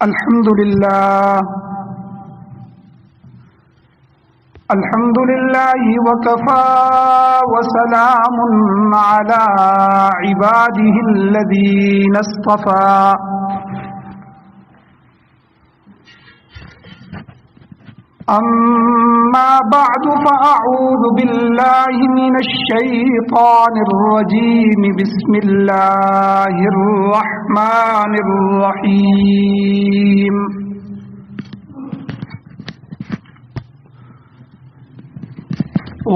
الحمد لله وكفى وسلام على عباده الذين اصطفى أما بعد فأعوذ بالله من الشيطان الرجيم بسم الله الرحمن الرحيم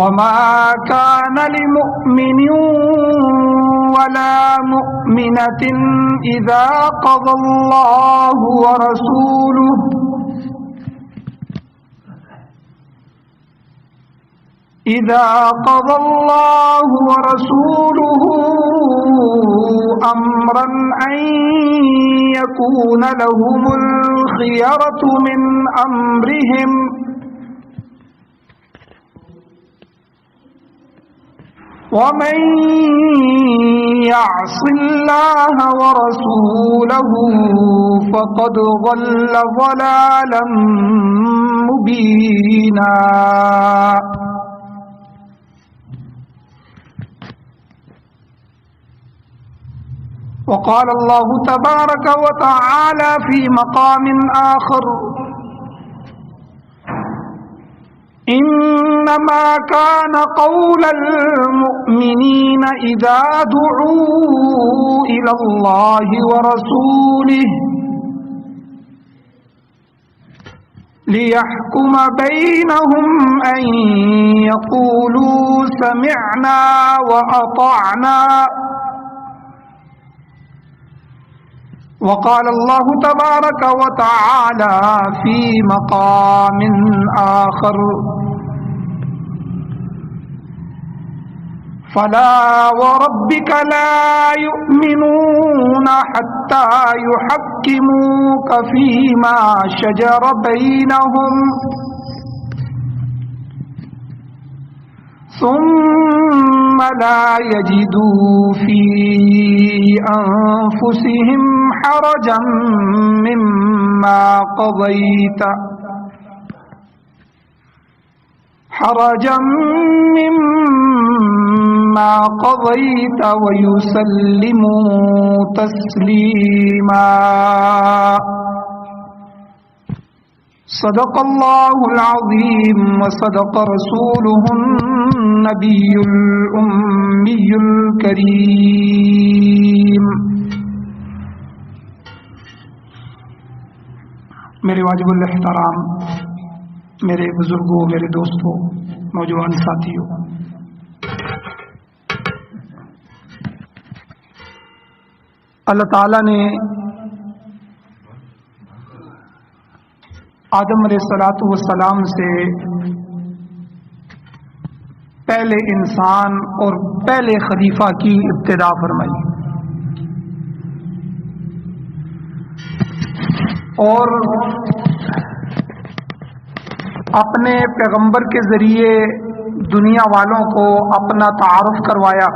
وما كان لمؤمن ولا مؤمنة إذا قضى الله ورسوله أمرا أن يكون لهم الخيرة من أمرهم ومن يعص الله ورسوله فقد ضل ضلالا مبينا. وقال الله تبارك وتعالى في مقام آخر: إنما كان قول المؤمنين إذا دعوا إلى الله ورسوله ليحكم بينهم أن يقولوا سمعنا وأطعنا. وقال الله تبارك وتعالى في مقام آخر: فلا وربك لا يؤمنون حتى يحكموك فيما شجر بينهم ثم لا يجدوا في أنفسهم حرجا مما قضيت ويسلموا تسليما. صدق الله العظيم وصدق رسوله النبي الأمي الكريم. میرے واجب الاحترام، میرے بزرگوں، میرے دوستوں، نوجوان ساتھیوں، اللہ تعالیٰ نے آدم علیہ الصلوۃ والسلام سے پہلے انسان اور پہلے خلیفہ کی ابتدا فرمائی، اور اپنے پیغمبر کے ذریعے دنیا والوں کو اپنا تعارف کروایا،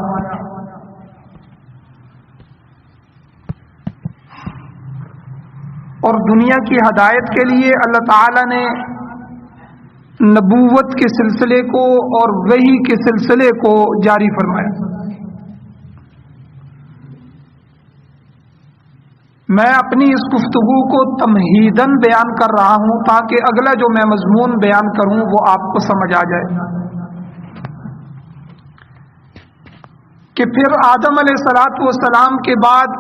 اور دنیا کی ہدایت کے لیے اللہ تعالی نے نبوت کے سلسلے کو اور وحی کے سلسلے کو جاری فرمایا. میں اپنی اس گفتگو کو تمہیداً بیان کر رہا ہوں تاکہ اگلا جو میں مضمون بیان کروں وہ آپ کو سمجھ آ جائے کہ پھر آدم علیہ الصلوۃ والسلام کے بعد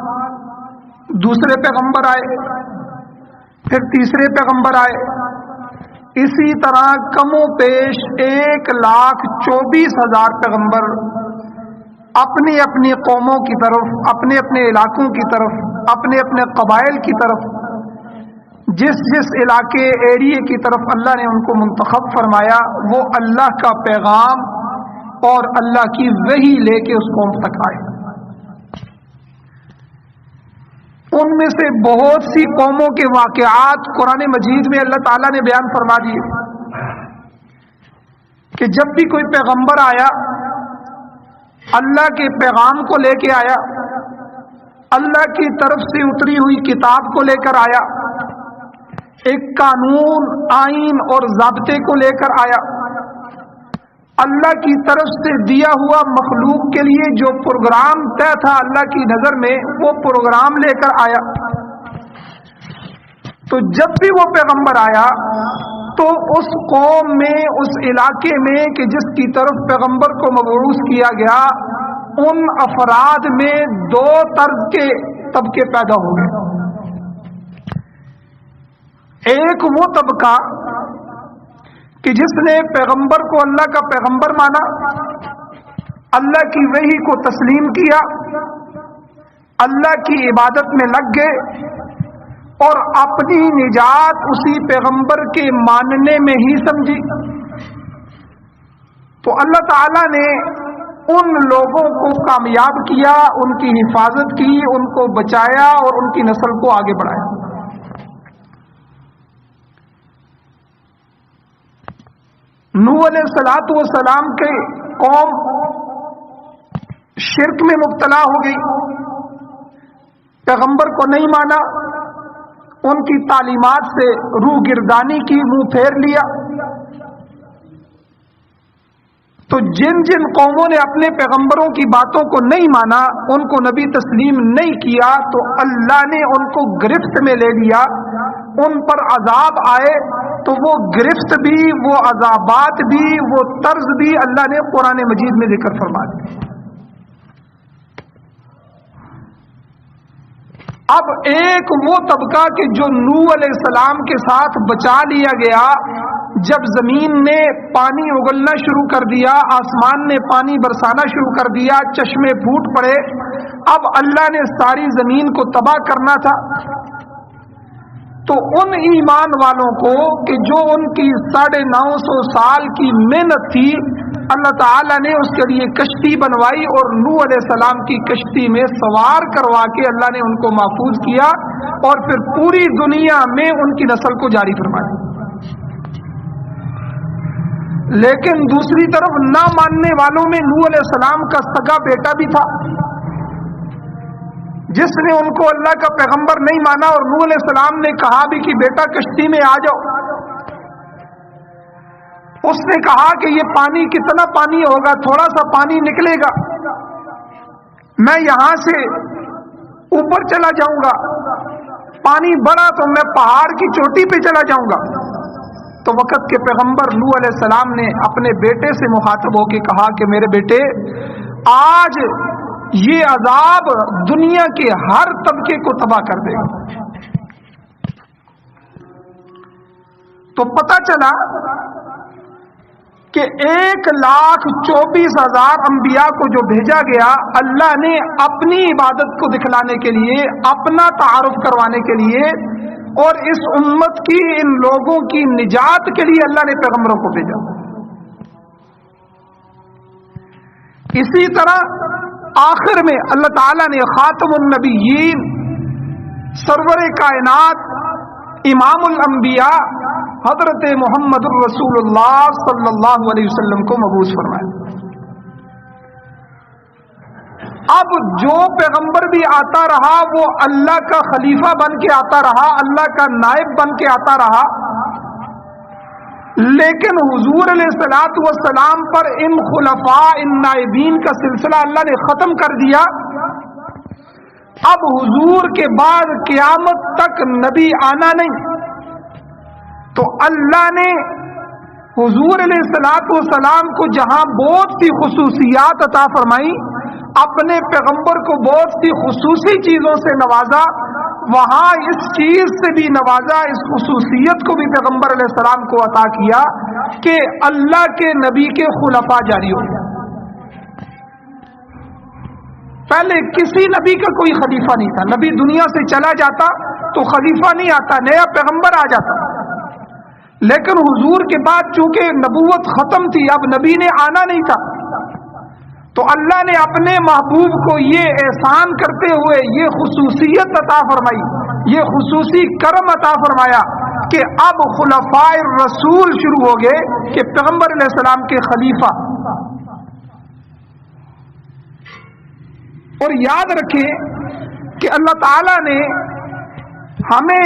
دوسرے پیغمبر آئے، پھر تیسرے پیغمبر آئے، اسی طرح کم و بیش 1,24,000 پیغمبر اپنی اپنی قوموں کی طرف، اپنے اپنے علاقوں کی طرف، اپنے اپنے قبائل کی طرف، جس جس علاقے ایریے کی طرف اللہ نے ان کو منتخب فرمایا، وہ اللہ کا پیغام اور اللہ کی وحی لے کے اس قوم تک آئے. ان میں سے بہت سی قوموں کے واقعات قرآن مجید میں اللہ تعالیٰ نے بیان فرما دیے کہ جب بھی کوئی پیغمبر آیا اللہ کے پیغام کو لے کے آیا، اللہ کی طرف سے اتری ہوئی کتاب کو لے کر آیا، ایک قانون، آئین اور ضابطے کو لے کر آیا۔ اللہ کی طرف سے دیا ہوا مخلوق کے لیے جو پروگرام طے تھا اللہ کی نظر میں، وہ پروگرام لے کر آیا۔ تو جب بھی وہ پیغمبر آیا تو اس قوم میں، اس علاقے میں کہ جس کی طرف پیغمبر کو مبعوث کیا گیا، ان افراد میں دو طرز کے طبقے پیدا ہو گئے۔ ایک وہ طبقہ کہ جس نے پیغمبر کو اللہ کا پیغمبر مانا، اللہ کی وحی کو تسلیم کیا، اللہ کی عبادت میں لگ گئے اور اپنی نجات اسی پیغمبر کے ماننے میں ہی سمجھی۔ تو اللہ تعالیٰ نے ان لوگوں کو کامیاب کیا، ان کی حفاظت کی، ان کو بچایا اور ان کی نسل کو آگے بڑھایا۔ نوح علیہ الصلوۃ والسلام کے قوم شرک میں مبتلا ہو گئی، پیغمبر کو نہیں مانا، ان کی تعلیمات سے روح گردانی کی، منہ پھیر لیا۔ تو جن جن قوموں نے اپنے پیغمبروں کی باتوں کو نہیں مانا، ان کو نبی تسلیم نہیں کیا، تو اللہ نے ان کو گرفت میں لے لیا، ان پر عذاب آئے تو وہ گرفت بھی، وہ عذابات بھی، وہ طرز بھی اللہ نے قرآن مجید میں ذکر فرما دیا۔ اب ایک وہ طبقہ کہ جو نوح علیہ السلام کے ساتھ بچا لیا گیا، جب زمین نے پانی اگلنا شروع کر دیا، آسمان نے پانی برسانا شروع کر دیا، چشمے پھوٹ پڑے، اب اللہ نے ساری زمین کو تباہ کرنا تھا۔ تو ان ایمان والوں کو کہ جو ان کی 950 سال کی محنت تھی، اللہ تعالیٰ نے اس کے لیے کشتی بنوائی اور نوح علیہ السلام کی کشتی میں سوار کروا کے اللہ نے ان کو محفوظ کیا اور پھر پوری دنیا میں ان کی نسل کو جاری فرمایا۔ لیکن دوسری طرف نہ ماننے والوں میں نوح علیہ السلام کا سگا بیٹا بھی تھا، جس نے ان کو اللہ کا پیغمبر نہیں مانا، اور نوح علیہ السلام نے کہا بھی کہ بیٹا کشتی میں آ جاؤ۔ اس نے کہا کہ یہ پانی کتنا پانی ہوگا، تھوڑا سا پانی نکلے گا، میں یہاں سے اوپر چلا جاؤں گا، پانی بڑا تو میں پہاڑ کی چوٹی پہ چلا جاؤں گا۔ تو وقت کے پیغمبر نوح علیہ السلام نے اپنے بیٹے سے مخاطب ہو کے کہا کہ میرے بیٹے، آج یہ عذاب دنیا کے ہر طبقے کو تباہ کر دے گا۔ تو پتہ چلا کہ 1,24,000 انبیاء کو جو بھیجا گیا، اللہ نے اپنی عبادت کو دکھلانے کے لیے، اپنا تعارف کروانے کے لیے، اور اس امت کی، ان لوگوں کی نجات کے لیے اللہ نے پیغمبروں کو بھیجا۔ اسی طرح آخر میں اللہ تعالیٰ نے خاتم النبیین، سرور کائنات، امام الانبیاء حضرت محمد الرسول اللہ صلی اللہ علیہ وسلم کو مبعوث فرمایا۔ اب جو پیغمبر بھی آتا رہا وہ اللہ کا خلیفہ بن کے آتا رہا، اللہ کا نائب بن کے آتا رہا، لیکن حضور علیہ الصلوۃ والسلام پر ان خلفاء، ان نائبین کا سلسلہ اللہ نے ختم کر دیا۔ اب حضور کے بعد قیامت تک نبی آنا نہیں، تو اللہ نے حضور علیہ الصلوۃ والسلام کو جہاں بہت سی خصوصیات عطا فرمائی، اپنے پیغمبر کو بہت سی خصوصی چیزوں سے نوازا، وہاں اس چیز سے بھی نوازا، اس خصوصیت کو بھی پیغمبر علیہ السلام کو عطا کیا کہ اللہ کے نبی کے خلفاء جاری ہو گئے۔ پہلے کسی نبی کا کوئی خلیفہ نہیں تھا، نبی دنیا سے چلا جاتا تو خلیفہ نہیں آتا، نیا پیغمبر آ جاتا، لیکن حضور کے بعد چونکہ نبوت ختم تھی، اب نبی نے آنا نہیں تھا، تو اللہ نے اپنے محبوب کو یہ احسان کرتے ہوئے یہ خصوصیت عطا فرمائی، یہ خصوصی کرم عطا فرمایا کہ اب خلفاء الرسول شروع ہو گئے کہ پیغمبر علیہ السلام کے خلیفہ۔ اور یاد رکھیں کہ اللہ تعالیٰ نے ہمیں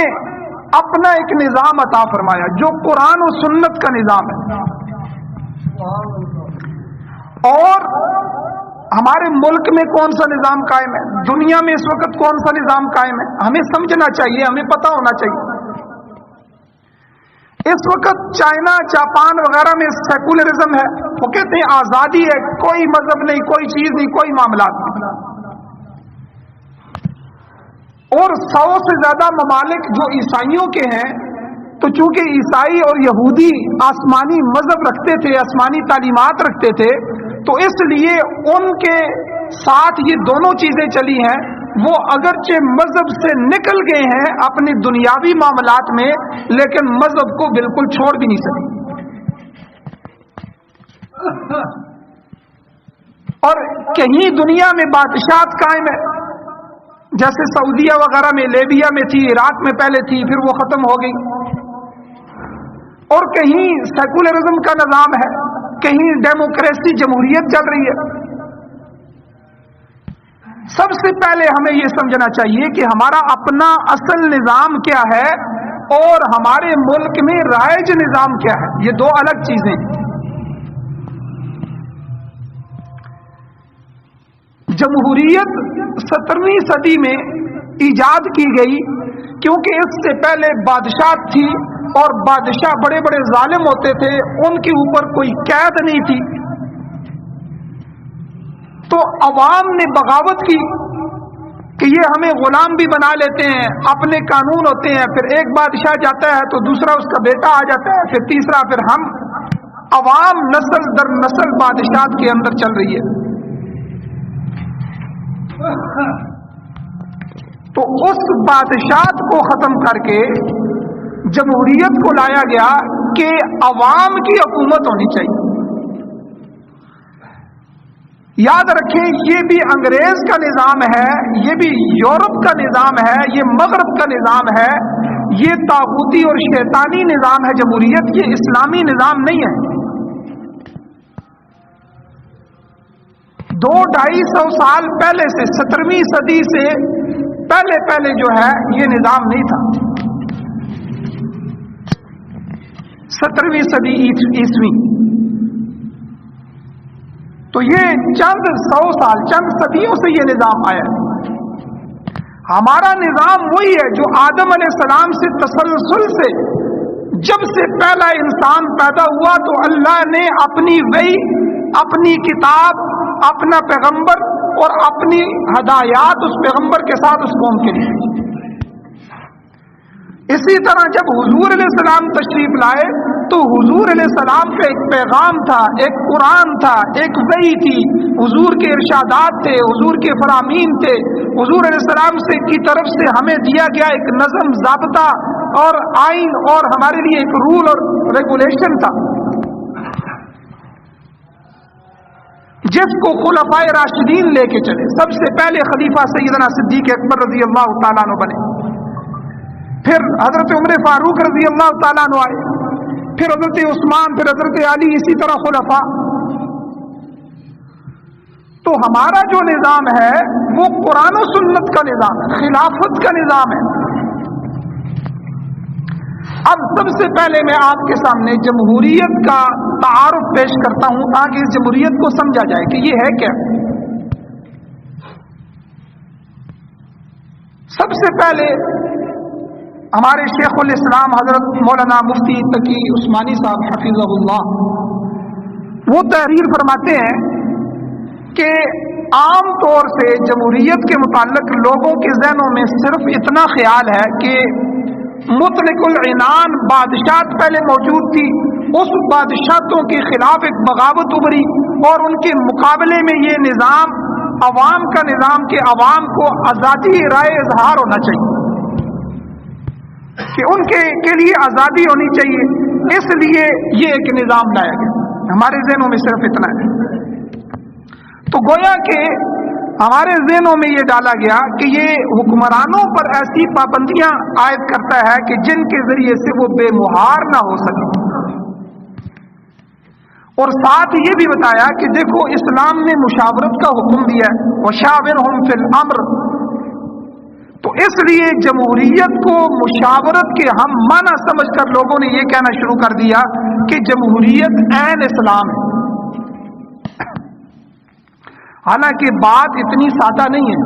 اپنا ایک نظام عطا فرمایا جو قرآن و سنت کا نظام ہے. اور ہمارے ملک میں کون سا نظام قائم ہے، دنیا میں اس وقت کون سا نظام قائم ہے، ہمیں سمجھنا چاہیے، ہمیں پتہ ہونا چاہیے. اس وقت چائنا، جاپان وغیرہ میں سیکولرزم ہے، وہ کہتے ہیں آزادی ہے، کوئی مذہب نہیں، کوئی چیز نہیں، کوئی معاملات نہیں. اور 100 سے زیادہ ممالک جو عیسائیوں کے ہیں، تو چونکہ عیسائی اور یہودی آسمانی مذہب رکھتے تھے، آسمانی تعلیمات رکھتے تھے، تو اس لیے ان کے ساتھ یہ دونوں چیزیں چلی ہیں. وہ اگرچہ مذہب سے نکل گئے ہیں اپنے دنیاوی معاملات میں، لیکن مذہب کو بالکل چھوڑ بھی نہیں سکے. اور کہیں دنیا میں بادشاہت قائم ہے، جیسے سعودیہ وغیرہ میں، لیبیا میں تھی، عراق میں پہلے تھی، پھر وہ ختم ہو گئی. اور کہیں سیکولرزم کا نظام ہے، کہیں ڈیموکریسی، جمہوریت چل رہی ہے. سب سے پہلے ہمیں یہ سمجھنا چاہیے کہ ہمارا اپنا اصل نظام کیا ہے اور ہمارے ملک میں رائج نظام کیا ہے. یہ دو الگ چیزیں ہیں. جمہوریت 17ویں صدی میں ایجاد کی گئی، کیونکہ اس سے پہلے بادشاہ تھی اور بادشاہ بڑے بڑے ظالم ہوتے تھے، ان کے اوپر کوئی قید نہیں تھی. تو عوام نے بغاوت کی کہ یہ ہمیں غلام بھی بنا لیتے ہیں، اپنے قانون ہوتے ہیں، پھر ایک بادشاہ جاتا ہے تو دوسرا اس کا بیٹا آ جاتا ہے، پھر تیسرا، پھر ہم. عوام نسل در نسل بادشاہت کے اندر چل رہی ہے. تو اس بادشاہت کو ختم کر کے جمہوریت کو لایا گیا کہ عوام کی حکومت ہونی چاہیے. یاد رکھیں، یہ بھی انگریز کا نظام ہے، یہ بھی یورپ کا نظام ہے، یہ مغرب کا نظام ہے، یہ طاغوتی اور شیطانی نظام ہے جمہوریت، یہ اسلامی نظام نہیں ہے. 200-250 سال پہلے سے، 17ویں صدی سے پہلے جو ہے یہ نظام نہیں تھا. 17ویں صدی عیسوی، تو یہ چند 100 سال، چند صدیوں سے یہ نظام آیا ہے. ہمارا نظام وہی ہے جو آدم علیہ السلام سے تسلسل سے، جب سے پہلا انسان پیدا ہوا تو اللہ نے اپنی وحی، اپنی کتاب، اپنا پیغمبر اور اپنی ہدایات اس پیغمبر کے ساتھ اس قوم کے لیے. اسی طرح جب حضور علیہ السلام تشریف لائے تو حضور علیہ السلام کا ایک پیغام تھا، ایک قرآن تھا، ایک وحی تھی، حضور کے ارشادات تھے، حضور کے فرامین تھے. حضور علیہ السلام سے کی طرف سے ہمیں دیا گیا ایک نظم، ضابطہ اور آئین، اور ہمارے لیے ایک رول اور ریگولیشن تھا، جس کو خلفائے راشدین لے کے چلے. سب سے پہلے خلیفہ سیدنا صدیق اکبر رضی اللہ تعالیٰ عنہ بنے، پھر حضرت عمر فاروق رضی اللہ تعالیٰ عنہ آئے، پھر حضرت عثمان، پھر حضرت علی، اسی طرح خلفاء. تو ہمارا جو نظام ہے وہ قرآن و سنت کا نظام ہے، خلافت کا نظام ہے. اب سب سے پہلے میں آپ کے سامنے جمہوریت کا تعارف پیش کرتا ہوں تاکہ اس جمہوریت کو سمجھا جائے کہ یہ ہے کیا. سب سے پہلے ہمارے شیخ الاسلام حضرت مولانا مفتی تقی عثمانی صاحب حفظہ اللہ وہ تحریر فرماتے ہیں کہ عام طور سے جمہوریت کے متعلق لوگوں کے ذہنوں میں صرف اتنا خیال ہے کہ مطلق العنان بادشاہت پہلے موجود تھی، اس بادشاہتوں کے خلاف ایک بغاوت ابھری اور ان کے مقابلے میں یہ نظام عوام کا نظام کہ عوام کو آزادی رائے اظہار ہونا چاہیے، کہ ان کے لیے آزادی ہونی چاہیے، اس لیے یہ ایک نظام لایا گیا. ہمارے ذہنوں میں صرف اتنا ہے. تو گویا کہ ہمارے ذہنوں میں یہ ڈالا گیا کہ یہ حکمرانوں پر ایسی پابندیاں عائد کرتا ہے کہ جن کے ذریعے سے وہ بے مہار نہ ہو سکے. اور ساتھ یہ بھی بتایا کہ دیکھو اسلام نے مشاورت کا حکم دیا ہے، وشاورہم فی الامر، تو اس لیے جمہوریت کو مشاورت کے ہم معنی سمجھ کر لوگوں نے یہ کہنا شروع کر دیا کہ جمہوریت عین اسلام ہے. حالانکہ بات اتنی سادہ نہیں ہے.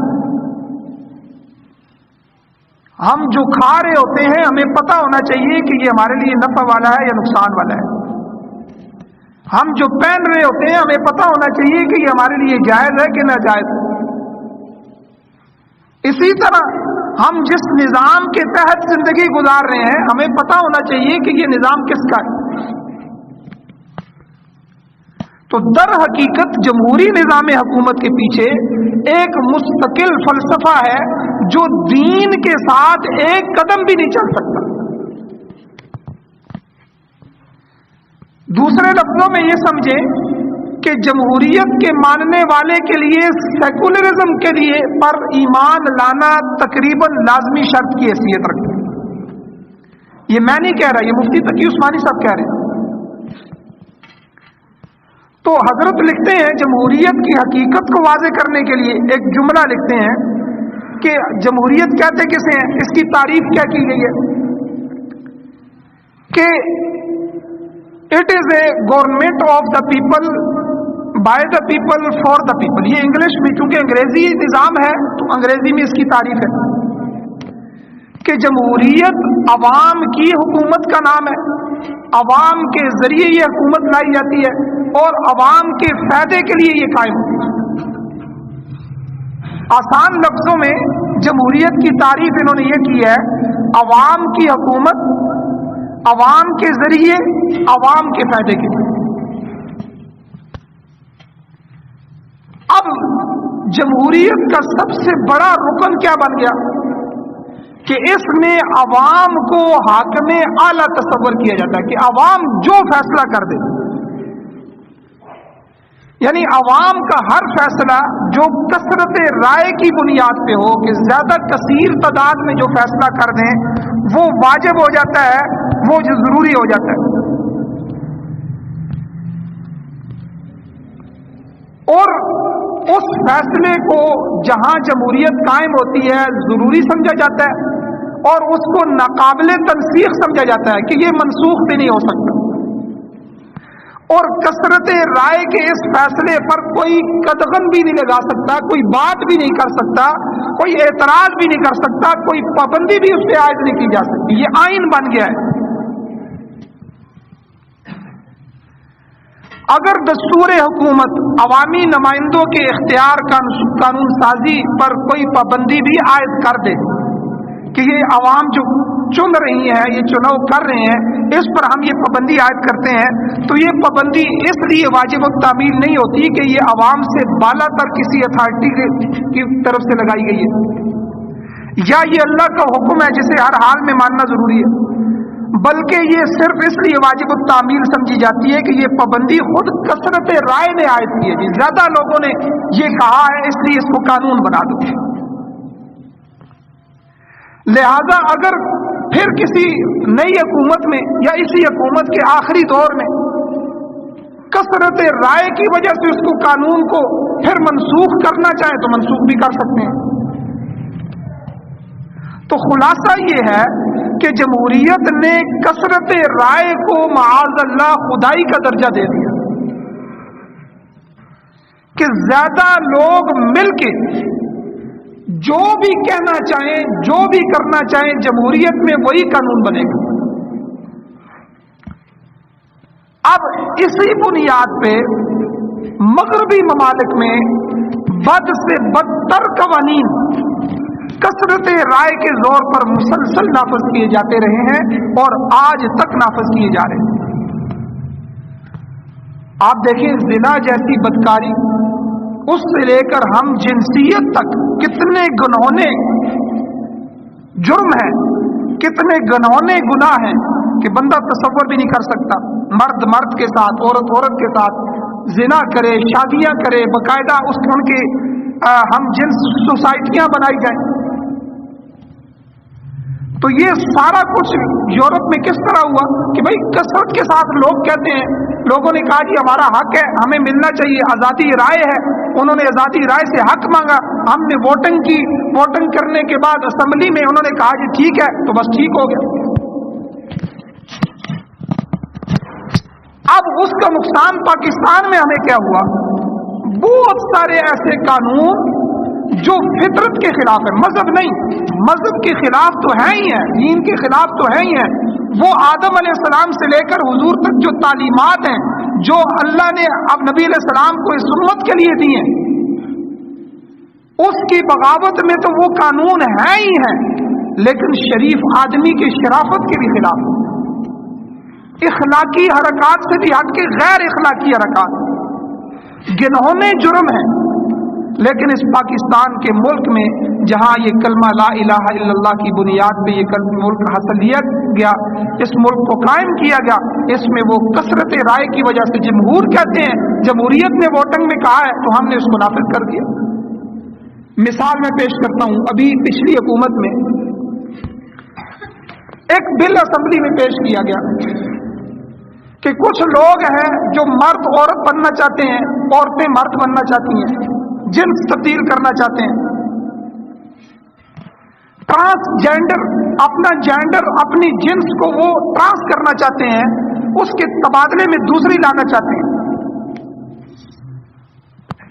ہم جو کھا رہے ہوتے ہیں ہمیں پتہ ہونا چاہیے کہ یہ ہمارے لیے نفع والا ہے یا نقصان والا ہے. ہم جو پہن رہے ہوتے ہیں ہمیں پتہ ہونا چاہیے کہ یہ ہمارے لیے جائز ہے کہ ناجائز ہے. اسی طرح ہم جس نظام کے تحت زندگی گزار رہے ہیں ہمیں پتہ ہونا چاہیے کہ یہ نظام کس کا ہے. تو در حقیقت جمہوری نظام حکومت کے پیچھے ایک مستقل فلسفہ ہے جو دین کے ساتھ ایک قدم بھی نہیں چل سکتا. دوسرے لفظوں میں یہ سمجھیں کہ جمہوریت کے ماننے والے کے لیے سیکولرزم کے لیے پر ایمان لانا تقریباً لازمی شرط کی حیثیت رکھتا ہے. یہ میں نہیں کہہ رہا، یہ مفتی تقی عثمانی صاحب کہہ رہے ہیں. تو حضرت لکھتے ہیں جمہوریت کی حقیقت کو واضح کرنے کے لیے ایک جملہ لکھتے ہیں کہ جمہوریت کہتے کسے ہیں، اس کی تعریف کیا کی گئی ہے کہ it is a government of the people by the people for the people. یہ انگلش میں چونکہ انگریزی نظام ہے تو انگریزی میں اس کی تعریف ہے کہ جمہوریت عوام کی حکومت کا نام ہے. عوام کے ذریعے یہ حکومت لائی جاتی ہے اور عوام کے فائدے کے لیے یہ قائم ہوتی ہے. آسان لفظوں میں جمہوریت کی تعریف انہوں نے یہ کی ہے، عوام کی حکومت، عوام کے ذریعے، عوام کے فائدے کے لیے. اب جمہوریت کا سب سے بڑا رکن کیا بن گیا کہ اس میں عوام کو حاکم اعلیٰ تصور کیا جاتا ہے کہ عوام جو فیصلہ کر دے، یعنی عوام کا ہر فیصلہ جو کثرت رائے کی بنیاد پہ ہو کہ زیادہ کثیر تعداد میں جو فیصلہ کر دیں وہ واجب ہو جاتا ہے، وہ جو ضروری ہو جاتا ہے. اور اس فیصلے کو جہاں جمہوریت قائم ہوتی ہے ضروری سمجھا جاتا ہے اور اس کو ناقابل تنسیخ سمجھا جاتا ہے کہ یہ منسوخ بھی نہیں ہو سکتا. اور کثرت رائے کے اس فیصلے پر کوئی قدغن بھی نہیں لگا سکتا، کوئی بات بھی نہیں کر سکتا، کوئی اعتراض بھی نہیں کر سکتا، کوئی پابندی بھی اس پہ عائد نہیں کی جا سکتی. یہ آئین بن گیا ہے. اگر دستور حکومت عوامی نمائندوں کے اختیار قانون سازی پر کوئی پابندی بھی عائد کر دے کہ یہ عوام جو چن رہی ہیں، یہ چناؤ کر رہے ہیں، اس پر ہم یہ پابندی عائد کرتے ہیں، تو یہ پابندی اس لیے واجب التعمیل نہیں ہوتی کہ یہ عوام سے بالا تر کسی اتھارٹی کی طرف سے لگائی گئی ہے یا یہ اللہ کا حکم ہے جسے ہر حال میں ماننا ضروری ہے، بلکہ یہ صرف اس لیے واجب التعمیل سمجھی جاتی ہے کہ یہ پابندی خود کثرت رائے نے عائد کی ہے. زیادہ لوگوں نے یہ کہا ہے اس لیے اس کو قانون بنا دو. لہذا اگر پھر کسی نئی حکومت میں یا اسی حکومت کے آخری دور میں کثرت رائے کی وجہ سے اس کو قانون کو پھر منسوخ کرنا چاہیں تو منسوخ بھی کر سکتے ہیں. تو خلاصہ یہ ہے کہ جمہوریت نے کثرت رائے کو معاذ اللہ خدائی کا درجہ دے دیا کہ زیادہ لوگ مل کے جو بھی کہنا چاہیں، جو بھی کرنا چاہیں، جمہوریت میں وہی قانون بنے گا. اب اسی بنیاد پہ مغربی ممالک میں بد سے بدتر قوانین کثرت رائے کے زور پر مسلسل نافذ کیے جاتے رہے ہیں اور آج تک نافذ کیے جا رہے ہیں. آپ دیکھیں زنا جیسی بدکاری، اس سے لے کر ہم جنسیت تک کتنے گنہونے جرم ہیں، کتنے گنہونے گناہ ہیں کہ بندہ تصور بھی نہیں کر سکتا. مرد مرد کے ساتھ، عورت عورت کے ساتھ زنا کرے، شادیاں کرے، باقاعدہ ان کے ہم جنس سوسائٹیاں بنائی جائیں. تو یہ سارا کچھ یورپ میں کس طرح ہوا کہ بھائی کثرت کے ساتھ لوگ کہتے ہیں، لوگوں نے کہا جی ہمارا حق ہے، ہمیں ملنا چاہیے، آزادی رائے ہے. انہوں نے آزادی رائے سے حق مانگا، ہم نے ووٹنگ کی، ووٹنگ کرنے کے بعد اسمبلی میں انہوں نے کہا کہ ٹھیک ہے تو بس ٹھیک ہو گیا. اب اس کا نقصان پاکستان میں ہمیں کیا ہوا؟ بہت سارے ایسے قانون جو فطرت کے خلاف ہے، مذہب نہیں، مذہب کے خلاف تو ہے ہی ہے، دین کے خلاف تو ہے ہی ہے، وہ آدم علیہ السلام سے لے کر حضور تک جو تعلیمات ہیں جو اللہ نے اب نبی علیہ السلام کو اس امت کے لیے دی ہیں، اس کی بغاوت میں تو وہ قانون ہے ہی ہے، لیکن شریف آدمی کی شرافت کے بھی خلاف، اخلاقی حرکات سے بھی ہٹ کے غیر اخلاقی حرکات، گنہونے جرم ہیں. لیکن اس پاکستان کے ملک میں جہاں یہ کلمہ لا الہ الا اللہ کی بنیاد پہ یہ ملک حاصل لیا گیا، اس ملک کو قائم کیا گیا، اس میں وہ کثرت رائے کی وجہ سے جمہور کہتے ہیں، جمہوریت نے ووٹنگ میں کہا ہے تو ہم نے اس کو نافذ کر دیا. مثال میں پیش کرتا ہوں، ابھی پچھلی حکومت میں ایک بل اسمبلی میں پیش کیا گیا کہ کچھ لوگ ہیں جو مرد عورت بننا چاہتے ہیں، عورتیں مرد بننا چاہتی ہیں، جنس تبدیل کرنا چاہتے ہیں، ٹرانسجینڈر، اپنا جینڈر، اپنی جنس کو وہ ٹرانس کرنا چاہتے ہیں، اس کے تبادلے میں دوسری لانا چاہتے ہیں.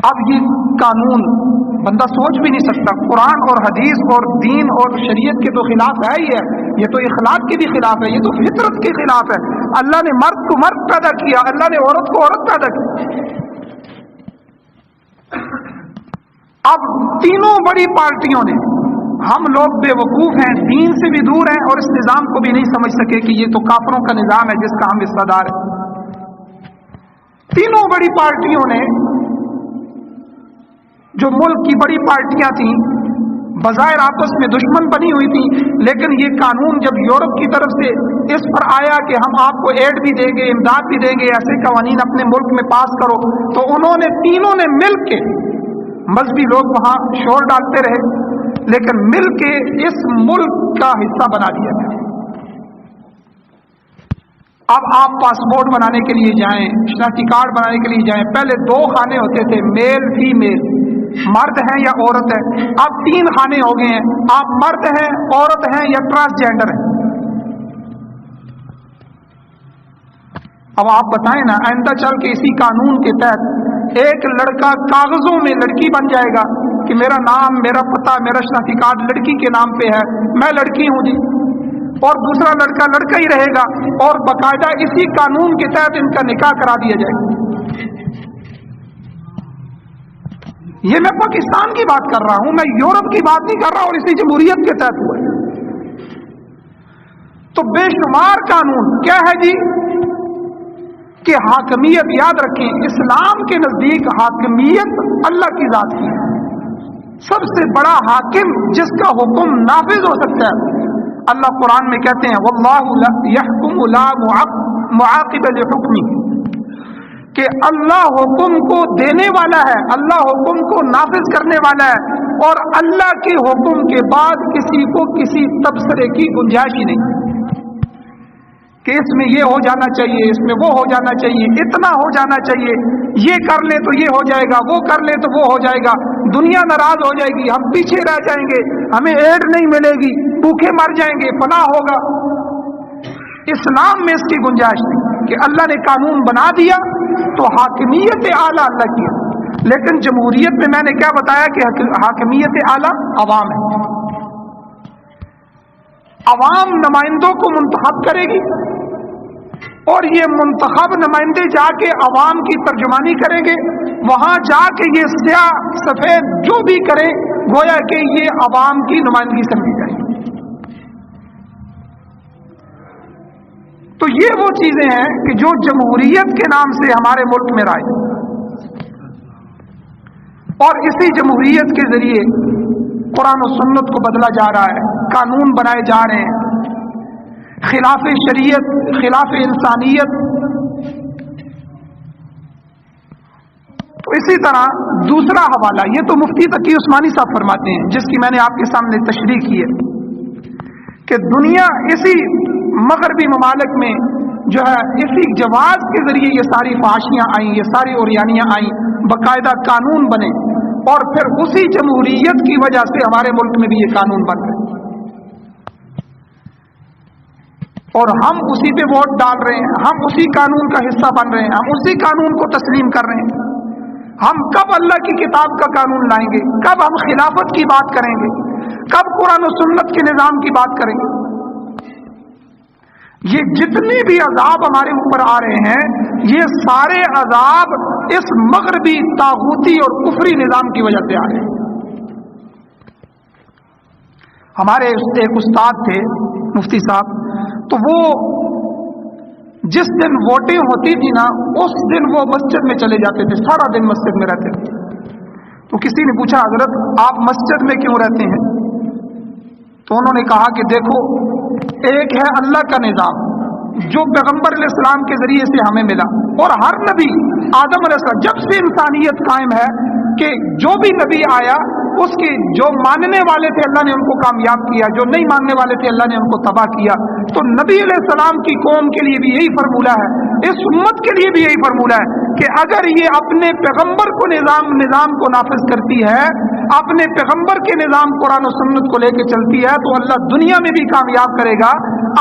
اب یہ قانون بندہ سوچ بھی نہیں سکتا، قرآن اور حدیث اور دین اور شریعت کے تو خلاف ہے ہی ہے، یہ تو اخلاق کے بھی خلاف ہے، یہ تو فطرت کے خلاف ہے. اللہ نے مرد کو مرد پیدا کیا، اللہ نے عورت کو عورت پیدا کی. اب تینوں بڑی پارٹیوں نے، ہم لوگ بے وقوف ہیں، دین سے بھی دور ہیں اور اس نظام کو بھی نہیں سمجھ سکے کہ یہ تو کافروں کا نظام ہے جس کا ہم حصہ دار ہیں. تینوں بڑی پارٹیوں نے، جو ملک کی بڑی پارٹیاں تھیں، بظاہر آپس میں دشمن بنی ہوئی تھی، لیکن یہ قانون جب یورپ کی طرف سے اس پر آیا کہ ہم آپ کو ایڈ بھی دیں گے، امداد بھی دیں گے، ایسے قوانین اپنے ملک میں پاس کرو، تو انہوں نے تینوں نے مل کے، مذہبی لوگ وہاں شور ڈالتے رہے لیکن مل کے اس ملک کا حصہ بنا دیا گیا. اب آپ پاسپورٹ بنانے کے لیے جائیں، شناختی کارڈ بنانے کے لیے جائیں، پہلے 2 خانے ہوتے تھے، میل فیمیل، مرد ہیں یا عورت ہے، اب 3 خانے ہو گئے ہیں، آپ مرد ہیں، عورت ہیں یا ٹرانسجینڈر ہیں. اب آپ بتائیں نا، آئندہ چل کے اسی قانون کے تحت ایک لڑکا کاغذوں میں لڑکی بن جائے گا کہ میرا نام، میرا پتہ، میرا شناختی کارڈ لڑکی کے نام پہ ہے، میں لڑکی ہوں جی، اور دوسرا لڑکا لڑکا ہی رہے گا، اور باقاعدہ اسی قانون کے تحت ان کا نکاح کرا دیا جائے گا. یہ میں پاکستان کی بات کر رہا ہوں، میں یورپ کی بات نہیں کر رہا، اور اسی جمہوریت کے تحت ہوا ہے. تو بے شمار قانون کیا ہے جی کہ حاکمیت، یاد رکھیں اسلام کے نزدیک حاکمیت اللہ کی ذات کی ہے. سب سے بڑا حاکم جس کا حکم نافذ ہو سکتا ہے، اللہ قرآن میں کہتے ہیں واللہ یحکم لا معاقب لحکمہ، کہ اللہ حکم کو دینے والا ہے، اللہ حکم کو نافذ کرنے والا ہے، اور اللہ کے حکم کے بعد کسی کو کسی تبصرے کی گنجائش ہی نہیں کہ اس میں یہ ہو جانا چاہیے، اس میں وہ ہو جانا چاہیے، اتنا ہو جانا چاہیے، یہ کر لیں تو یہ ہو جائے گا، وہ کر لیں تو وہ ہو جائے گا، دنیا ناراض ہو جائے گی، ہم پیچھے رہ جائیں گے، ہمیں ایڈ نہیں ملے گی، بھوکے مر جائیں گے، فلاں ہوگا. اسلام میں اس کی گنجائش نہیں کہ اللہ نے قانون بنا دیا تو حاکمیت اعلیٰ اللہ کی ہے. لیکن جمہوریت میں نے کیا بتایا کہ حاکمیت اعلیٰ عوام ہے. عوام نمائندوں کو منتخب کرے گی اور یہ منتخب نمائندے جا کے عوام کی ترجمانی کریں گے، وہاں جا کے یہ سیاہ سفید جو بھی کریں گویا کہ یہ عوام کی نمائندگی سمجھی جائے گی. تو یہ وہ چیزیں ہیں کہ جو جمہوریت کے نام سے ہمارے ملک میں رائج، اور اسی جمہوریت کے ذریعے قرآن و سنت کو بدلا جا رہا ہے، قانون بنائے جا رہے ہیں خلاف شریعت، خلاف انسانیت. تو اسی طرح دوسرا حوالہ، یہ تو مفتی تقی عثمانی صاحب فرماتے ہیں جس کی میں نے آپ کے سامنے تشریح کی ہے کہ دنیا اسی مغربی ممالک میں جو ہے اسی جواز کے ذریعے یہ ساری فحاشیاں آئیں، یہ ساری اوریانیاں آئیں، باقاعدہ قانون بنے اور پھر اسی جمہوریت کی وجہ سے ہمارے ملک میں بھی یہ قانون بن رہے ہیں اور ہم اسی پہ ووٹ ڈال رہے ہیں، ہم اسی قانون کا حصہ بن رہے ہیں، ہم اسی قانون کو تسلیم کر رہے ہیں۔ ہم کب اللہ کی کتاب کا قانون لائیں گے؟ کب ہم خلافت کی بات کریں گے؟ کب قرآن و سنت کے نظام کی بات کریں گے؟ یہ جتنے بھی عذاب ہمارے اوپر آ رہے ہیں، یہ سارے عذاب اس مغربی طاغوتی اور کفری نظام کی وجہ سے آ رہے ہیں۔ ہمارے ایک استاد تھے مفتی صاحب، تو وہ جس دن ووٹنگ ہوتی تھی نا، اس دن وہ مسجد میں چلے جاتے تھے، سارا دن مسجد میں رہتے تھے۔ تو کسی نے پوچھا حضرت آپ مسجد میں کیوں رہتے ہیں؟ تو انہوں نے کہا کہ دیکھو، ایک ہے اللہ کا نظام جو پیغمبر علیہ السلام کے ذریعے سے ہمیں ملا، اور ہر نبی آدم علیہ السلام، جب سے انسانیت قائم ہے کہ جو بھی نبی آیا اس کے جو ماننے والے تھے اللہ نے ان کو کامیاب کیا، جو نہیں ماننے والے تھے اللہ نے ان کو تباہ کیا۔ تو نبی علیہ السلام کی قوم کے لیے بھی یہی فرمولہ ہے، اس امت کے لیے بھی یہی فرمولہ ہے کہ اگر یہ اپنے پیغمبر کو نظام کو نافذ کرتی ہے، اپنے پیغمبر کے نظام قرآن و سنت کو لے کے چلتی ہے، تو اللہ دنیا میں بھی کامیاب کرے گا،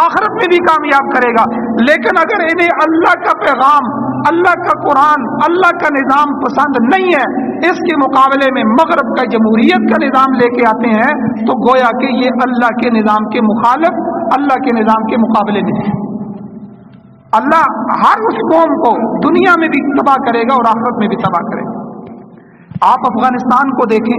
آخرت میں بھی کامیاب کرے گا۔ لیکن اگر انہیں اللہ کا پیغام، اللہ کا قرآن، اللہ کا نظام پسند نہیں ہے، اس کے مقابلے میں مغرب کا جمہوریت کا نظام لے کے آتے ہیں، تو گویا کہ یہ اللہ کے نظام کے مخالف، اللہ کے نظام کے مقابلے میں ہے۔ اللہ ہر اس قوم کو دنیا میں بھی تباہ کرے گا اور آخرت میں بھی تباہ کرے گا۔ آپ افغانستان کو دیکھیں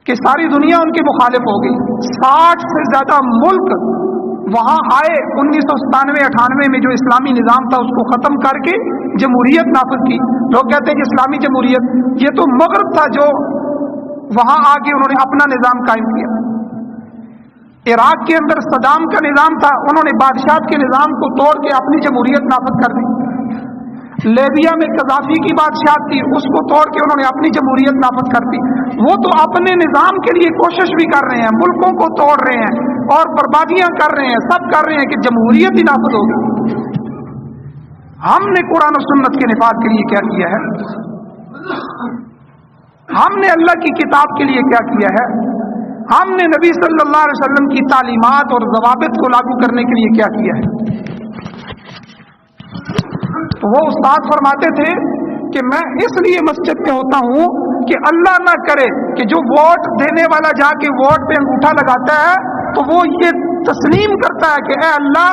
کہ ساری دنیا ان کے مخالف ہو گئی، 60 سے زیادہ ملک وہاں آئے 1997-98 میں جو اسلامی نظام تھا اس کو ختم کر کے جمہوریت نافذ کی۔ لوگ کہتے ہیں کہ اسلامی جمہوریت، یہ تو مغرب تھا جو وہاں آ کے انہوں نے اپنا نظام قائم کیا۔ عراق کے اندر صدام کا نظام تھا، انہوں نے بادشاہت کے نظام کو توڑ کے اپنی جمہوریت نافذ کر دی۔ لیبیا میں قذافی کی بادشاہت تھی، اس کو توڑ کے انہوں نے اپنی جمہوریت نافذ کر دی۔ وہ تو اپنے نظام کے لیے کوشش بھی کر رہے ہیں، ملکوں کو توڑ رہے ہیں اور بربادیاں کر رہے ہیں، سب کر رہے ہیں کہ جمہوریت ہی نافذ ہوگی۔ ہم نے قرآن و سنت کے نفاذ کے لیے کیا کیا ہے؟ ہم نے اللہ کی کتاب کے لیے کیا کیا ہے؟ ہم نے نبی صلی اللہ علیہ وسلم کی تعلیمات اور ضوابط کو لاگو کرنے کے لیے کیا کیا ہے؟ تو وہ استاد فرماتے تھے کہ میں اس لیے مسجد میں ہوتا ہوں کہ اللہ نہ کرے کہ جو ووٹ دینے والا جا کے ووٹ پہ انگوٹھا لگاتا ہے تو وہ یہ تسلیم کرتا ہے کہ اے اللہ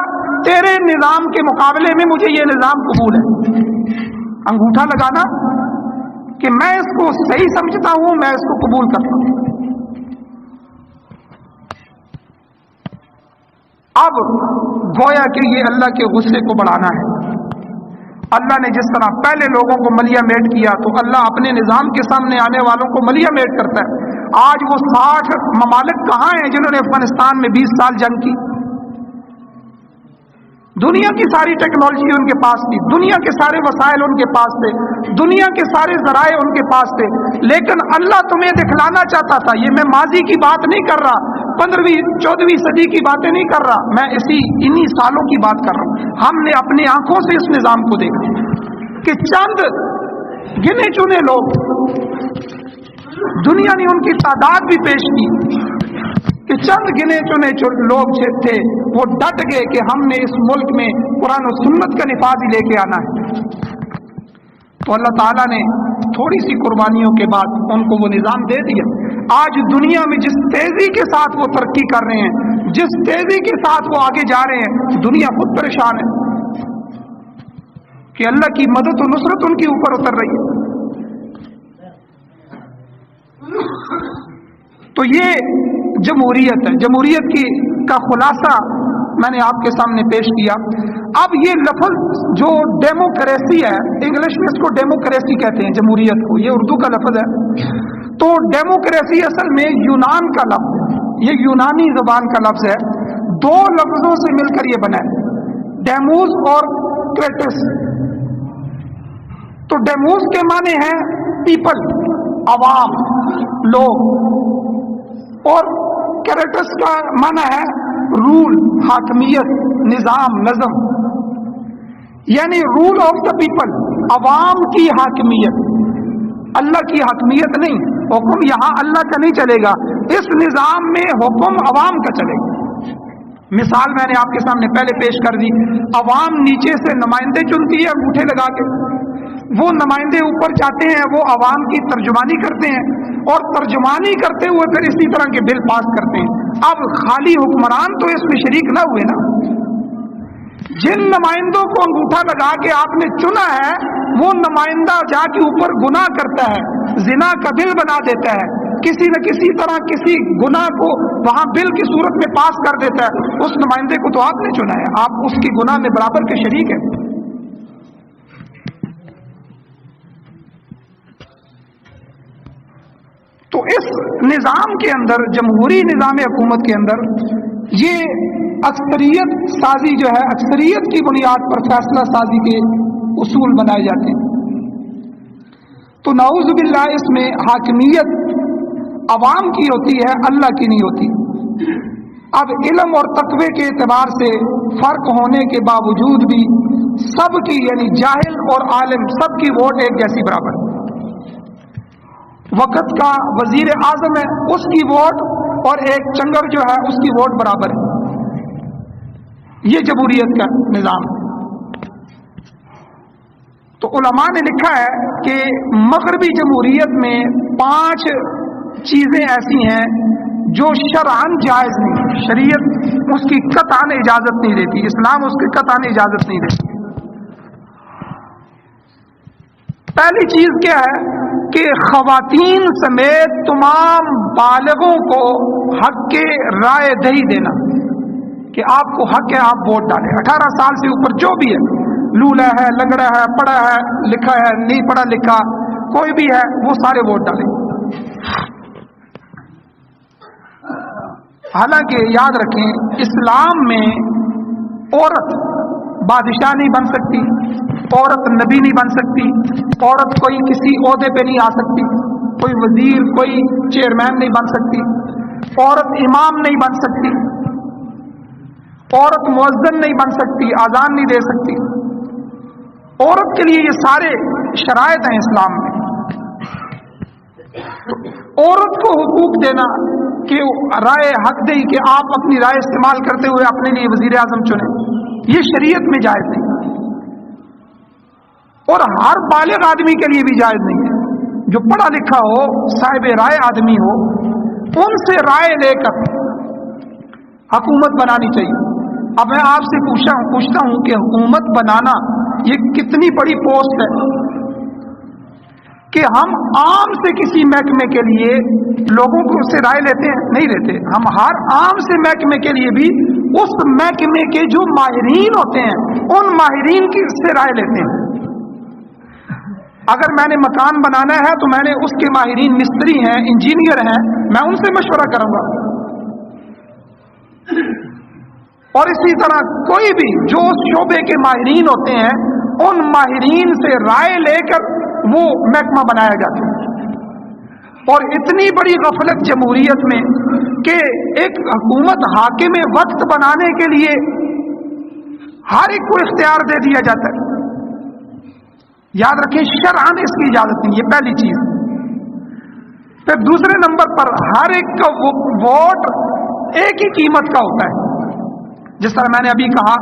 تیرے نظام کے مقابلے میں مجھے یہ نظام قبول ہے۔ انگوٹھا لگانا کہ میں اس کو صحیح سمجھتا ہوں، میں اس کو قبول کرتا ہوں۔ اب گویا کہ یہ اللہ کے غصے کو بڑھانا ہے۔ اللہ نے جس طرح پہلے لوگوں کو ملیا میٹ کیا، تو اللہ اپنے نظام کے سامنے آنے والوں کو ملیا میٹ کرتا ہے۔ آج وہ 60 ممالک کہاں ہیں جنہوں نے افغانستان میں 20 سال جنگ کی؟ دنیا کی ساری ٹیکنالوجی ان کے پاس تھی، دنیا کے سارے وسائل ان کے پاس تھے، دنیا کے سارے ذرائع ان کے پاس تھے، لیکن اللہ تمہیں دکھلانا چاہتا تھا۔ یہ میں ماضی کی بات نہیں کر رہا، 15ویں 14ویں صدی کی باتیں نہیں کر رہا، میں انہی سالوں کی بات کر رہا ہوں۔ ہم نے اپنی آنکھوں سے اس نظام کو دیکھا کہ چند گنے چنے لوگ، دنیا نے ان کی تعداد بھی پیش کی کہ چند گنے چنے لوگ تھے، وہ ڈٹ گئے کہ ہم نے اس ملک میں قرآن و سنت کا نفاذ ہی لے کے آنا ہے۔ تو اللہ تعالیٰ نے تھوڑی سی قربانیوں کے بعد ان کو وہ نظام دے دیا۔ آج دنیا میں جس تیزی کے ساتھ وہ ترقی کر رہے ہیں، جس تیزی کے ساتھ وہ آگے جا رہے ہیں، دنیا خود پریشان ہے کہ اللہ کی مدد و نصرت ان کے اوپر اتر رہی ہے۔ تو یہ جمہوریت ہے۔ جمہوریت کا خلاصہ میں نے آپ کے سامنے پیش کیا۔ اب یہ لفظ جو ڈیموکریسی ہے، انگلش میں اس کو ڈیموکریسی کہتے ہیں، جمہوریت کو، یہ اردو کا لفظ ہے۔ تو ڈیموکریسی اصل میں یونان کا لفظ ہے، یہ یونانی زبان کا لفظ ہے، دو لفظوں سے مل کر یہ بنا ہے، ڈیموس اور کریٹس۔ تو ڈیموس کے معنی ہیں پیپل، عوام، لوگ، اور کریٹس کا معنی ہے رول، حاکمیت، نظام، نظم، یعنی رول آف دا پیپل، عوام کی حاکمیت۔ اللہ کی حاکمیت نہیں، حکم یہاں اللہ کا نہیں چلے گا، اس نظام میں حکم عوام کا چلے گا۔ مثال میں نے آپ کے سامنے پہلے پیش کر دی، عوام نیچے سے نمائندے چنتی ہے انگوٹھے لگا کے، وہ نمائندے اوپر جاتے ہیں، وہ عوام کی ترجمانی کرتے ہیں، اور ترجمانی کرتے ہوئے پھر اسی طرح کے بل پاس کرتے ہیں۔ اب خالی حکمران تو اس میں شریک نہ ہوئے نا، جن نمائندوں کو انگوٹھا لگا کے آپ نے چنا ہے، وہ نمائندہ جا کے اوپر گناہ کرتا ہے، زنا کا بل بنا دیتا ہے، کسی نہ کسی طرح کسی گناہ کو وہاں بل کی صورت میں پاس کر دیتا ہے، اس نمائندے کو تو آپ نے چنا ہے، آپ اس کی گناہ میں برابر کے شریک ہیں۔ تو اس نظام کے اندر، جمہوری نظام حکومت کے اندر، یہ اکثریت سازی جو ہے، اکثریت کی بنیاد پر فیصلہ سازی کے اصول بنائے جاتے ہیں۔ تو نعوذ باللہ اس میں حاکمیت عوام کی ہوتی ہے، اللہ کی نہیں ہوتی۔ اب علم اور تقوی کے اعتبار سے فرق ہونے کے باوجود بھی سب کی، یعنی جاہل اور عالم سب کی ووٹ ایک جیسی برابر ہے۔ وقت کا وزیر اعظم ہے، اس کی ووٹ اور ایک چنگر جو ہے اس کی ووٹ برابر ہے۔ یہ جمہوریت کا نظام ہے۔ تو علماء نے لکھا ہے کہ مغربی جمہوریت میں 5 چیزیں ایسی ہیں جو شرعاً جائز نہیں، شریعت اس کی قطعاً اجازت نہیں دیتی، اسلام اس کی قطعاً اجازت نہیں دیتی۔ پہلی چیز کیا ہے کہ خواتین سمیت تمام بالغوں کو حق کے رائے دہی دینا، کہ آپ کو حق ہے آپ ووٹ ڈالیں۔ 18 سال سے اوپر جو بھی ہے، لولا ہے، لنگڑا ہے، پڑھا ہے، لکھا ہے، نہیں پڑھا لکھا، کوئی بھی ہے، وہ سارے ووٹ ڈالیں۔ حالانکہ یاد رکھیں، اسلام میں عورت بادشاہ نہیں بن سکتی، عورت نبی نہیں بن سکتی، عورت کوئی کسی عہدے پہ نہیں آ سکتی، کوئی وزیر، کوئی چیئرمین نہیں بن سکتی، عورت امام نہیں بن سکتی، عورت مؤذن نہیں بن سکتی، اذان نہیں دے سکتی۔ عورت کے لیے یہ سارے شرائط ہیں اسلام میں۔ عورت کو حقوق دینا کہ رائے حق دے کہ آپ اپنی رائے استعمال کرتے ہوئے اپنے لیے وزیر اعظم چنیں، یہ شریعت میں جائز نہیں، اور ہر بالغ آدمی کے لیے بھی جائز نہیں ہے۔ جو پڑھا لکھا ہو، صاحب رائے آدمی ہو، ان سے رائے لے کر حکومت بنانی چاہیے۔ اب میں آپ سے پوچھتا ہوں کہ حکومت بنانا یہ کتنی بڑی پوسٹ ہے کہ ہم عام سے کسی محکمے کے لیے لوگوں کو اس سے رائے لیتے ہیں؟ نہیں لیتے۔ ہم ہر عام سے محکمے کے لیے بھی اس محکمے کے جو ماہرین ہوتے ہیں ان ماہرین کی سے رائے لیتے ہیں۔ اگر میں نے مکان بنانا ہے تو میں نے اس کے ماہرین، مستری ہیں، انجینئر ہیں، میں ان سے مشورہ کروں گا۔ اور اسی طرح کوئی بھی جو اس شعبے کے ماہرین ہوتے ہیں ان ماہرین سے رائے لے کر وہ محکمہ بنایا جاتا ہے۔ اور اتنی بڑی غفلت جمہوریت میں کہ ایک حکومت حاکم وقت بنانے کے لیے ہر ایک کو اختیار دے دیا جاتا ہے۔ یاد رکھیں، شرعاً اس کی اجازت نہیں، یہ پہلی چیز۔ پھر دوسرے نمبر پر ہر ایک کا ووٹ ایک ہی قیمت کا ہوتا ہے۔ جس طرح میں نے ابھی کہا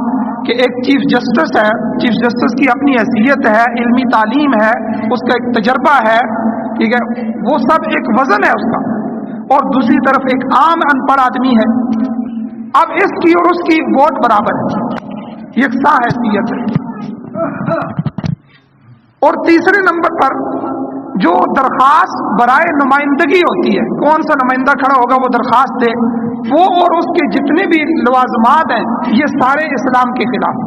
کہ ایک چیف جسٹس ہے، چیف جسٹس کی اپنی حیثیت ہے، علمی تعلیم ہے، اس کا ایک تجربہ ہے، ٹھیک ہے، وہ سب ایک وزن ہے اس کا، اور دوسری طرف ایک عام ان پڑھ آدمی ہے۔ اب اس کی اور اس کی ووٹ برابر ہے، یکساں حیثیت ہے۔ اور تیسرے نمبر پر جو درخواست برائے نمائندگی ہوتی ہے، کون سا نمائندہ کھڑا ہوگا وہ درخواست دے، وہ اور اس کے جتنے بھی لوازمات ہیں یہ سارے اسلام کے خلاف۔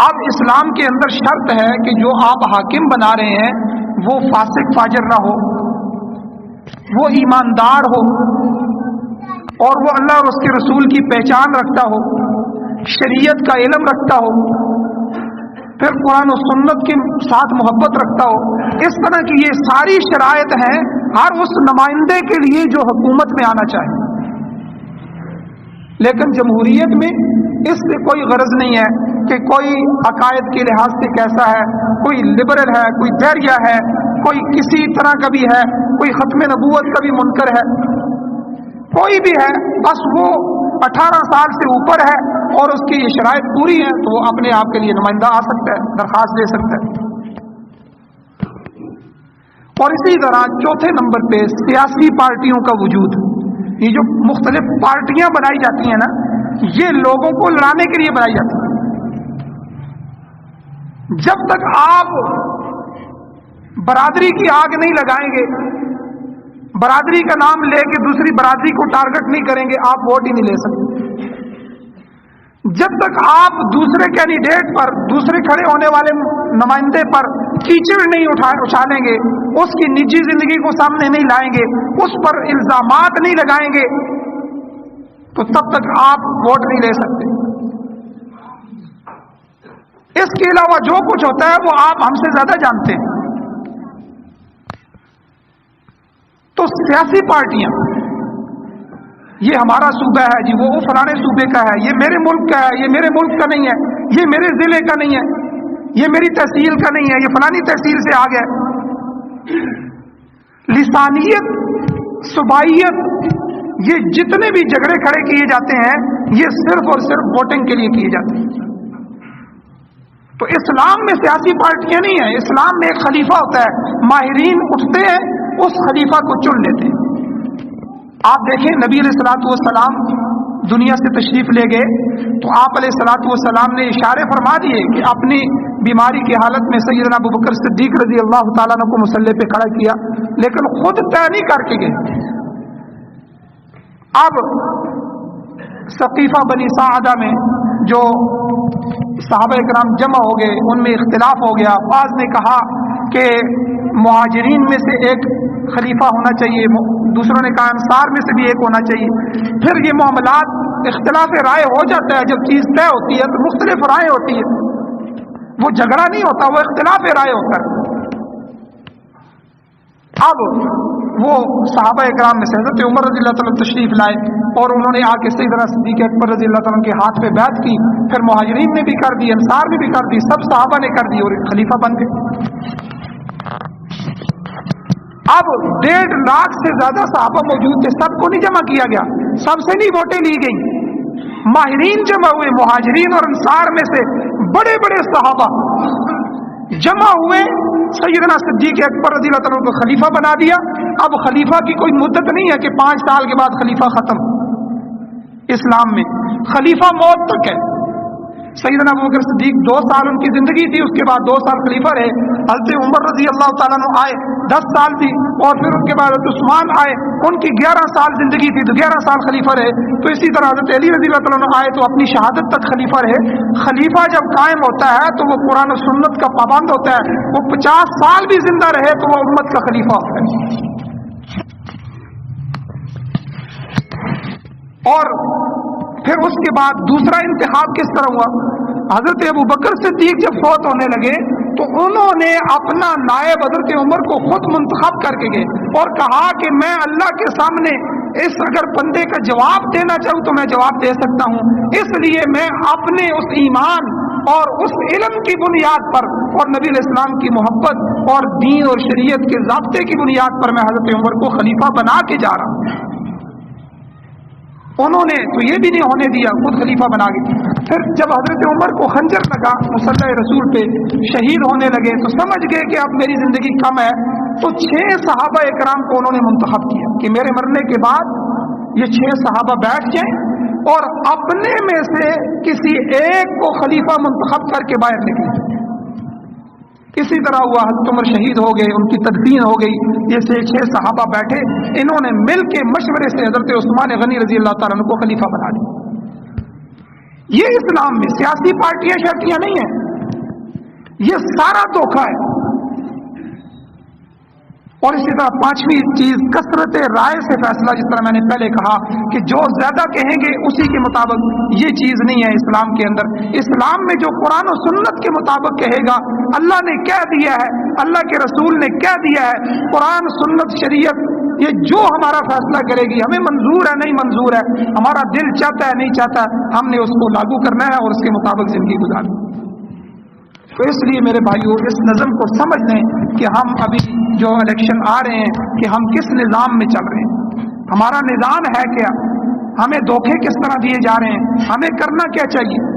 اب اسلام کے اندر شرط ہے کہ جو آپ حاکم بنا رہے ہیں وہ فاسق فاجر نہ ہو، وہ ایماندار ہو، اور وہ اللہ اور اس کے رسول کی پہچان رکھتا ہو، شریعت کا علم رکھتا ہو، پھر قرآن و سنت کے ساتھ محبت رکھتا ہو۔ اس طرح کی یہ ساری شرائط ہیں ہر اس نمائندے کے لیے جو حکومت میں آنا چاہے۔ لیکن جمہوریت میں اس سے کوئی غرض نہیں ہے کہ کوئی عقائد کے لحاظ سے کیسا ہے، کوئی لبرل ہے، کوئی دہریہ ہے، کوئی کسی طرح کا بھی ہے، کوئی ختم نبوت کا بھی منکر ہے، کوئی بھی ہے، بس وہ 18 سال سے اوپر ہے اور اس کی یہ شرائط پوری ہے تو وہ اپنے آپ کے لیے نمائندہ آ سکتا ہے، درخواست دے سکتا ہے۔ اور اسی طرح چوتھے نمبر پہ سیاسی پارٹیوں کا وجود۔ یہ جو مختلف پارٹیاں بنائی جاتی ہیں نا، یہ لوگوں کو لڑانے کے لیے بنائی جاتی ہیں۔ جب تک آپ برادری کی آگ نہیں لگائیں گے، برادری کا نام لے کے دوسری برادری کو ٹارگٹ نہیں کریں گے، آپ ووٹ ہی نہیں لے سکتے۔ جب تک آپ دوسرے کینڈیڈیٹ پر، دوسرے کھڑے ہونے والے نمائندے پر کیچڑ نہیں اچھالیں گے، اس کی نجی زندگی کو سامنے نہیں لائیں گے، اس پر الزامات نہیں لگائیں گے، تو تب تک آپ ووٹ نہیں لے سکتے۔ اس کے علاوہ جو کچھ ہوتا ہے وہ آپ ہم سے زیادہ جانتے ہیں۔ تو سیاسی پارٹیاں، یہ ہمارا صوبہ ہے جی، وہ فلانے صوبے کا ہے، یہ میرے ملک کا ہے، یہ میرے ملک کا نہیں ہے، یہ میرے ضلع کا نہیں ہے، یہ میری تحصیل کا نہیں ہے، یہ فلانی تحصیل سے آ گیا۔ لسانیت، صوبائیت، یہ جتنے بھی جھگڑے کھڑے کیے جاتے ہیں یہ صرف اور صرف ووٹنگ کے لیے کیے جاتے ہیں۔ تو اسلام میں سیاسی پارٹیاں نہیں ہیں، اسلام میں ایک خلیفہ ہوتا ہے، ماہرین اٹھتے ہیں، اس خلیفہ کو چن لیتے ہیں۔ آپ دیکھیں نبی علیہ الصلوۃ والسلام دنیا سے تشریف لے گئے تو آپ علیہ الصلوۃ والسلام نے اشارے فرما دیے کہ اپنی بیماری کی حالت میں سیدنا ابوبکر صدیق رضی اللہ تعالیٰ عنہ کو مصلی پہ کھڑا کیا، لیکن خود طے نہیں کر کے گئے۔ اب ثقیفہ بنی ساعدہ میں جو صحابہ کرام جمع ہو گئے، ان میں اختلاف ہو گیا۔ بعض نے کہا کہ مہاجرین میں سے ایک خلیفہ ہونا چاہیے، دوسروں نے کہا انصار میں سے بھی ایک ہونا چاہیے۔ پھر یہ معاملات اختلاف رائے ہو جاتا ہے، جب چیز طے ہوتی ہے تو مختلف رائے ہوتی ہے، وہ جھگڑا نہیں ہوتا، وہ اختلاف رائے ہوتا ہے۔ اب وہ صحابہ اکرام میں سے حضرت عمر رضی اللہ تعالیٰ تشریف لائے اور انہوں نے آ کے سیدنا صدیق اکبر رضی اللہ تعالیٰ کے ہاتھ پہ بیعت کی، پھر مہاجرین نے بھی کر دی، انصار نے بھی کر دی، سب صحابہ نے کر دی اور ایک خلیفہ بن گئے۔ اب 1.5 لاکھ سے زیادہ صحابہ موجود تھے، سب کو نہیں جمع کیا گیا، سب سے نہیں ووٹیں لی گئی، ماہرین جمع ہوئے، مہاجرین اور انصار میں سے بڑے بڑے صحابہ جمع ہوئے، سیدنا صدیق اکبر رضی اللہ تعالیٰ کو خلیفہ بنا دیا۔ اب خلیفہ کی کوئی مدت نہیں ہے کہ 5 سال کے بعد خلیفہ ختم، اسلام میں خلیفہ موت تک ہے۔ سیدنا ابوبکر صدیق 2 سال ان کی زندگی تھی، اس کے بعد 2 سال خلیفہ رہے۔ حضرت عمر رضی اللہ تعالیٰ عنہ آئے، 10 سال تھی، اور پھر ان کے بعد حضرت عثمان آئے، ان کی 11 سال زندگی تھی تو 11 سال خلیفہ رہے۔ تو اسی طرح حضرت علی رضی اللہ تعالیٰ عنہ آئے تو اپنی شہادت تک خلیفہ رہے۔ خلیفہ جب قائم ہوتا ہے تو وہ قرآن و سنت کا پابند ہوتا ہے، وہ 50 سال بھی زندہ رہے تو وہ امت کا خلیفہ ہوتا ہے۔ اور پھر اس کے بعد دوسرا انتخاب کس طرح ہوا؟ حضرت ابوبکر صدیق جب فوت ہونے لگے تو انہوں نے اپنا نائب حضرت عمر کو خود منتخب کر کے گئے اور کہا کہ میں اللہ کے سامنے اس اگر بندے کا جواب دینا چاہوں تو میں جواب دے سکتا ہوں، اس لیے میں اپنے اس ایمان اور اس علم کی بنیاد پر اور نبی علیہ السلام کی محبت اور دین اور شریعت کے ضابطے کی بنیاد پر میں حضرت عمر کو خلیفہ بنا کے جا رہا ہوں۔ انہوں نے تو یہ بھی نہیں ہونے دیا، خود خلیفہ بنا گئے۔ پھر جب حضرت عمر کو خنجر لگا مصلی رسول پہ، شہید ہونے لگے تو سمجھ گئے کہ اب میری زندگی کم ہے، تو 6 صحابہ اکرام کو انہوں نے منتخب کیا کہ میرے مرنے کے بعد یہ 6 صحابہ بیٹھ جائیں اور اپنے میں سے کسی ایک کو خلیفہ منتخب کر کے باہر نکلیں۔ اسی طرح ہوا، حضرت عمر شہید ہو گئے، ان کی تدفین ہو گئی، یہ 6 صحابہ بیٹھے، انہوں نے مل کے مشورے سے حضرت عثمان غنی رضی اللہ تعالیٰ عنہ کو خلیفہ بنا دیا۔ یہ اسلام میں سیاسی پارٹیاں شرطیاں نہیں ہیں، یہ سارا دھوکہ ہے۔ اور اسی طرح 5ویں چیز کثرت رائے سے فیصلہ، جس طرح میں نے پہلے کہا کہ جو زیادہ کہیں گے اسی کے مطابق، یہ چیز نہیں ہے اسلام کے اندر۔ اسلام میں جو قرآن و سنت کے مطابق کہے گا، اللہ نے کہہ دیا ہے، اللہ کے رسول نے کہہ دیا ہے، قرآن سنت شریعت یہ جو ہمارا فیصلہ کرے گی، ہمیں منظور ہے نہیں منظور ہے، ہمارا دل چاہتا ہے نہیں چاہتا، ہم نے اس کو لاگو کرنا ہے اور اس کے مطابق زندگی گزارنی۔ تو اس لیے میرے بھائیوں اس نظم کو سمجھ لیں کہ ہم ابھی جو الیکشن آ رہے ہیں کہ ہم کس نظام میں چل رہے ہیں، ہمارا نظام ہے کیا، ہمیں دھوکے کس طرح دیے جا رہے ہیں، ہمیں کرنا کیا چاہیے۔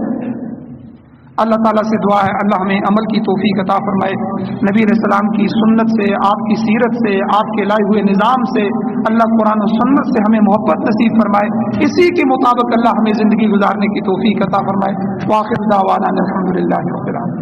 اللہ تعالیٰ سے دعا ہے اللہ ہمیں عمل کی توفیق عطا فرمائے، نبی علیہ السلام کی سنت سے، آپ کی سیرت سے، آپ کے لائے ہوئے نظام سے، اللہ قرآن و سنت سے ہمیں محبت نصیب فرمائے، اسی کے مطابق اللہ ہمیں زندگی گزارنے کی توفیق عطا فرمائے۔ وآخر دعوانا الحمد للہ رب العالمین۔